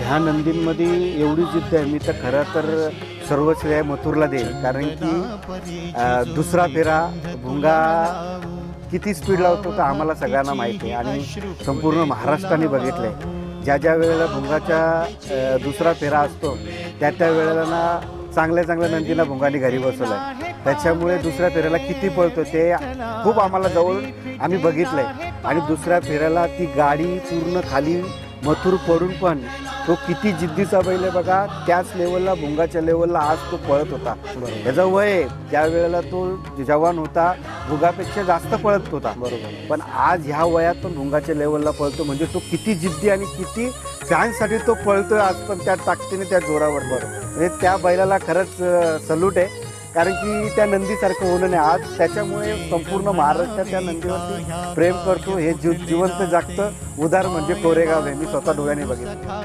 ह्या नंदींमध्ये एवढी जिद्द आहे, मी तर खरं तर सर्व श्रेय मथुरला देईल. कारण की दुसरा फेरा भुंगा किती स्पीड लावतो तर आम्हाला सगळ्यांना माहिती आहे आणि संपूर्ण महाराष्ट्राने बघितलं आहे. ज्या ज्या वेळेला भुंगाचा दुसरा फेरा असतो त्या वेळेला ना चांगल्या नंदीला भुंगाने घरी बसवलं आहे. त्याच्यामुळे दुसऱ्या फेऱ्याला किती पळतो ते खूप आम्हाला जवळ आम्ही बघितलं आहे. आणि दुसऱ्या फेऱ्याला ती गाडी पूर्ण खाली मथुर पडून पण तो किती जिद्दीचा बैल आहे बघा. त्याच लेवलला भुंगाच्या लेवलला आज तो पळत होता. त्याचं वय त्या वेळेला तो जवान होता, भुंगापेक्षा जास्त पळत होता. बरोबर. पण आज ह्या वयात पण भुंगाच्या लेवलला पळतो म्हणजे तो किती जिद्दी आणि किती फॅन्ससाठी तो पळतोय आज पण त्या ताकदीने त्या जोरावर. म्हणजे त्या बैलाला खरंच सल्यूट आहे. कारण की त्या नंदीसारखं होणं नाही आज. त्याच्यामुळे संपूर्ण महाराष्ट्र त्या नंदीवरती प्रेम करतो. हे जिवंत जागतं उदाहरण म्हणजे कोरेगाव आहे. मी स्वतः डोळ्याने बघितलं.